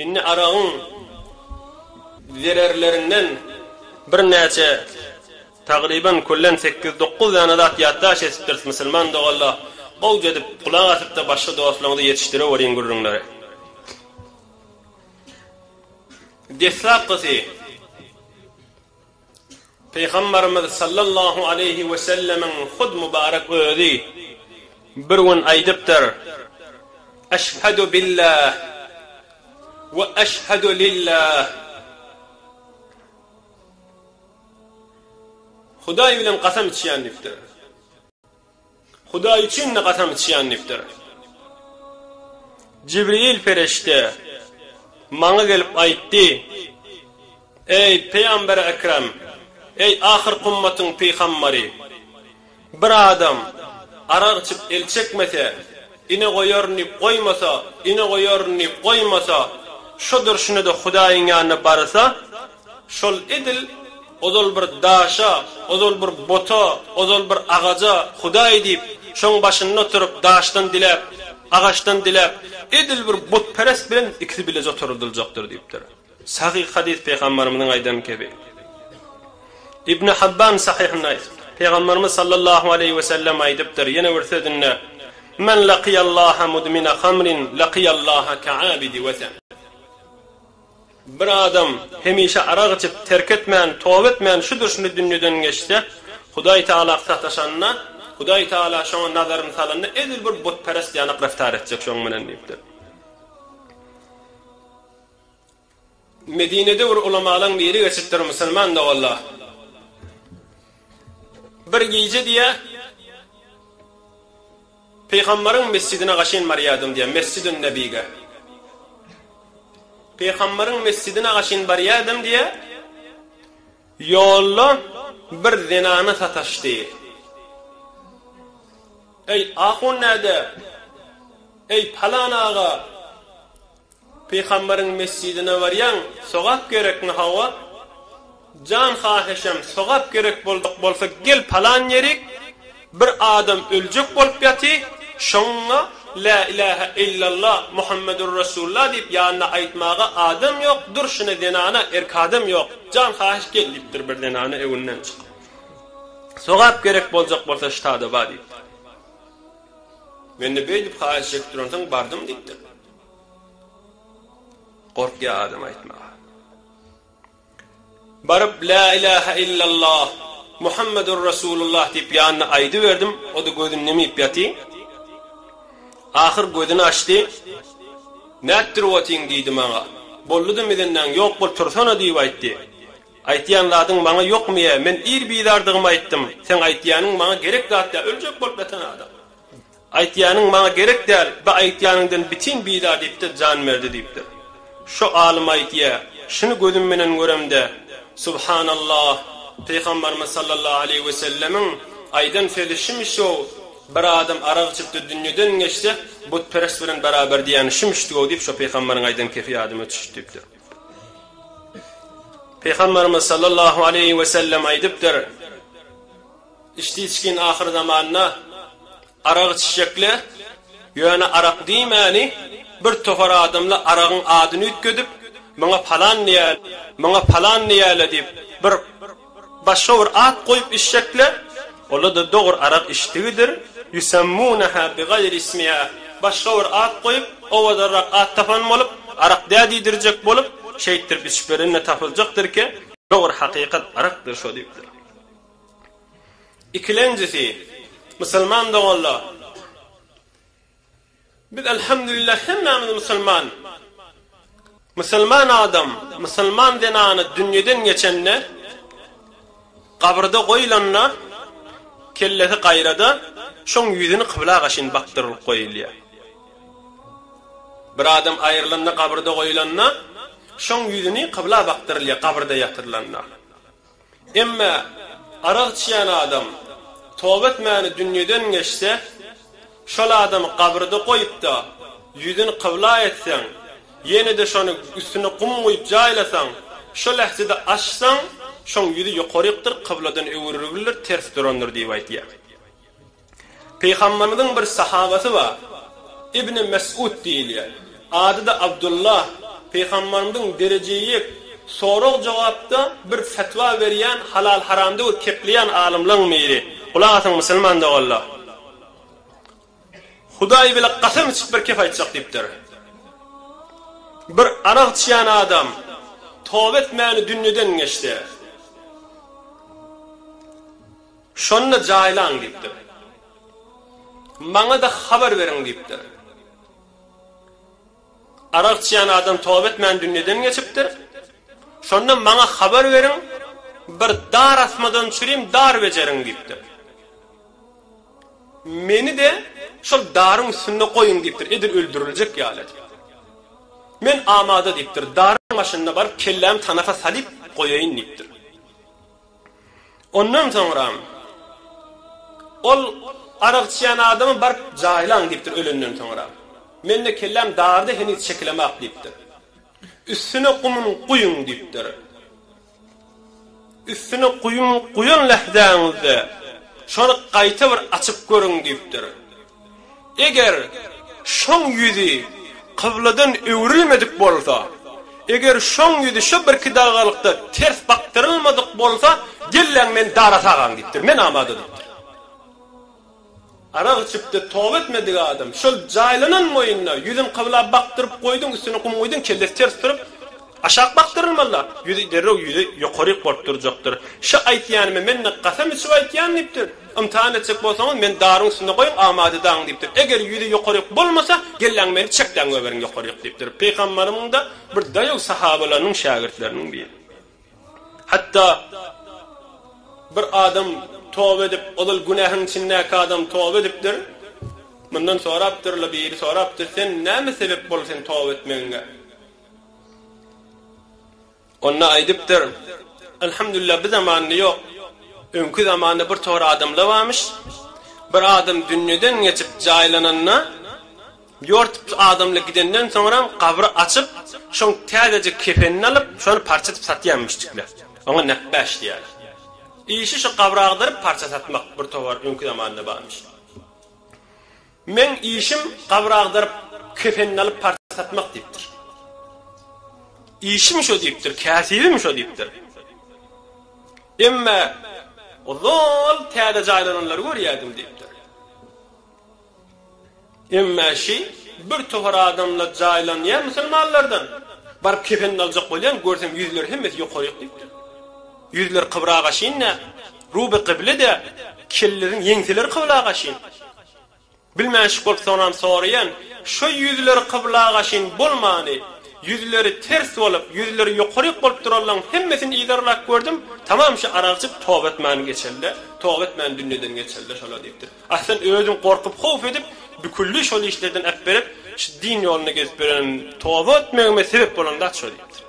Inni arağın zererlerinden bir neçe taqriban kullan 8-9 tane zat yaddaş etipdir musulman da Allah qol edip qulaq asıp da başqa dostlarını yetiştire verin gurrunlar. Desaqsi Peygamberimiz sallallahu aleyhi ve sellemin xud mübarek özi bir gün aydıptır. Eşhedü billah ve eşhedü lillah. Huday bilen qasam içýän niftir. Huday için ne qasam içýän niftir. Cibril ferişte maňa gelip aýtdy: Ey Peygamber ekrem, ey ahir ummatyň peýgamberi, bir adam arak içip el çekmese, ine goýarny goýmasa, ine goýarny goýmasa, şodur şunu da Hudaýyň ýanyna barsa, şol edil ozol bir daşa, ozol bir bota, ozol bir agaca Hudaý diýip, şoň başyna oturup daşdan dilep, agaçdan dilep, edil bir botperes bilen ikisi bile oturuljakdyr diýipdir. Sahih hadis Peygamberimizin aýdan kebi. İbn Habban sahihinde Peygamberimiz sallallahu aleyhi ve sellem aýdypdyr. Ýene bir sözünde: "Men laqiyallaha mudmina khamrin laqiyallaha ka'abidi watan." Bir adam hemişe arak içip terk etmeyen, tövbe etmeyen şudur şunu dünýeden geçse, Hudaý Taala taşanna, Hudaý Taala şoňa nazaryny salanna edil bir botperest ýanyk raftar etjek şoň menen diýipdir. Medine'de bir ulamalardan biri geçipdir musulman da wallah. Bir gece diye Peygamberin mescidine gaşyn barýadym diye Mescidün Nebi'ge. Peygamberin mescidine gaşyn barýadym diye ýolda bir zinany sataşdy. Ey ahun näde? Ey falan ağa, Peygamberin mescidine barýan, sogap gerekmi hawa? Can haheşem sogap gerek bolsa gel falan yerik, bir adam öljek bolup ýaty, şoňa la ilahe illallah Muhammedur Resulullah diýip ýanyna aýtmaga adam ýok, dur şunu denana erkadym ýok. Can haheş gel diýipdir bir denana ewinden çyk. Sogap gerek boljak bolsa ştada bar diýip. Men de beýdip haheş çekdirensen bardym diýipdi. Korkya adam aýtmaga. Barıp la ilahe illallah Muhammedur Resulullah diýip ýanyna aýdy berdim. O da gözüni nemip ýaty. Ahir gözüni açdy. Nätdir otyň diýdi maňa. Bolludy medenden ýok bol tursana diýip aýtdy. Aýtýan zadyň maňa ýokmy? Men ir biýdardygymy aýtdym. Sen aýtýanyň maňa gerek zatda öljek bolup ýatan adam. Aýtýanyň maňa gerek däl, ba aýtýanyňdan bitin biýdar diýip de jan berdi diýipdir. Şu alim aýtýa, şunu gözüm menen göremde. Subhanallah, Peygamberimiz sallallahu aleyhi ve sellemin aydan felişim şu bir adam arak çıktı dünýeden geçse, butperest bilen beraber diýen şimşdi o diýip şu Peygamberin aydan kefi adymy düşdüpdir. Peygamberimiz sallallahu aleyhi ve sellem aýdypdyr. İşte içkin ahir zamanna arak içecekle, ýöne arak diýmäni bir tofar adamla arağın adyny ütkedip, "Maňa falan niýäle" diýip bir başga bir at goýup içsekle, ola da dogry arak içdigidir. Yusammunaha bigayri ismiha. Başga bir at goýup, owadarrak at tapan bolup, arak diýdirjek bolup, şeýtdir içberine tapyljakdyr ki, dogry hakykat arakdyr şo diýipdir. İkilenjisi, musulman da Allah. Biz elhamdülillah hemmemiz musulman. Musulman adam, musulman denany dünýeden geçenler, kabrda goýulanna, kellesi gaýrada, şoň ýüzüni kıbla gaşyn bakdyryp goýulýar. Bir adam aýrylanna kabrda goýulanna, şoň ýüzüni kıbla baktyrylýar, kabrda ýatyrylanna. Emma arak içýän adam, tövbe etmäni dünýeden geçse, şol adamy kabrda goýup da ýüzüni kıbla etsen, ýene de şonu üstüne kum goýup jaýlasaň, şo lahzada açsaň, şoň ýüzi ýokarypdyr, kıbladan öwürülür, ters durandyr diýip aýtýar. Peygamberimizin bir sahabasy bar. İbn Mes'ud diýilýär. Ady da Abdullah. Peygamberimizin dereceyi soruq cevapda bir fatwa berýän, halal haramda kepleyen alimlaryň miri. Ulagatın musulman da Allah. Hudaý bile qasam içip bir kep aýtjak diýipdir. Bir arak içýän adam tawba etmäni dünýeden geçdi. Şonna jaýlan diýipdir. Maňa da habar beriň diýipdir. Arak içýän adam tawba etmäni dünýeden geçipdir. Şonna maňa habar beriň, bir dar asmadan çürüm dar beceriň diýipdir. Meni de şol darın üstüne koyun diýipdir. Edir öldürülecek ýaly. Men amada diýipdir. Darın başynda barıp kellem tanafa salyp goýaýyn diýipdir. Ondan soňra ol arak içýän adamy barıp jaýlan diýipdir ölenden soňra. Men de kellem darda heniz çekilemek diýipdir. Üstüne kumun kuyun diýipdir. Üstüne kuyun lehdaňyzda şonu gaýta bir açyp görüň diýipdir. Eger şoň ýüzi kıbladan öwrilmedik bolsa, eger şoň ýüzi şu bir kidagalykda ters baktyrylmadyk bolsa, gelleň men dara tagan diýipdir. Men amada diýipdir. Arak içipde tawba etmedik adam, şol jaýlanan moýunna ýüzün kıbla baktyryp goýdyň, üstüne kum goýdyň, kelles ters turup aşak baktırılmalar. Yüzü derrok yüzü yukarı bolup duracaktır. Şu aýtýanymy men qasam içip aýtýan diýipdir. İmtihan etsek bolsaňyz men daryň üstüne goýuň amady daň diýipdir. Eger yüzü yukarı bolmasa gelleň meni çekden göberiň yukarı diýipdir. Peýgamberimiň da bir daýok sahabalarynyň şagirdleriniň biri. Hatta bir adam tawba edip, olal günahyň içindäki adam tawba edipdir. Mundan sorapdyr, biri sorapdyr, sen näme sebep bolsa sen tawba etmegiňe? Onna aýdypdyr. Elhamdülillah bu zamanda ýok. Öňkü zamanda bir tora adamlar varmış. Bir adam dünýeden geçip jaýlananna ýortup adamla gidenden soňra kabry açyp, şoň täzece kefenini alyp, şonu parçatyp satýanmışdyklar. Oňa näpbaş diýär. Işi şu kabry agdyryp parça satmak bir towar öňkü zamanda barmış. Men işim kabry agdyryp kefenini alyp parça satmak diýipdir. İşim şo diýipdir, käsibim şo diýipdir. Emme ozal täze jaýlananlar görýärdim diýipdir. Emme şi bir tohar adamla jaýlanýan musulmanlardan bar kefenini aljak bolýan görsem ýüzleri hemmesi ýokary diýipdir. Ýüzleri kıbrağa şinne, ruby kıblede kellerin ýeňsileri kıblağa şin. Bilmäş bolup soňam soraýan, şo ýüzleri kıblağa şin bolmany, yüzleri ters bolup, yüzleri ýokary bolup duralan hemmesini idarlap gördüm. Tamam şu araçyp tawba etmäni geçerler. Tawba etmäni dünýeden geçerler şola diýipdir. Aslan özüm gorkup hof edip, bükülli şol işlerden äp berip, şu din ýoluna gezip beren tawba etmegime sebep bolan da şo diýipdir.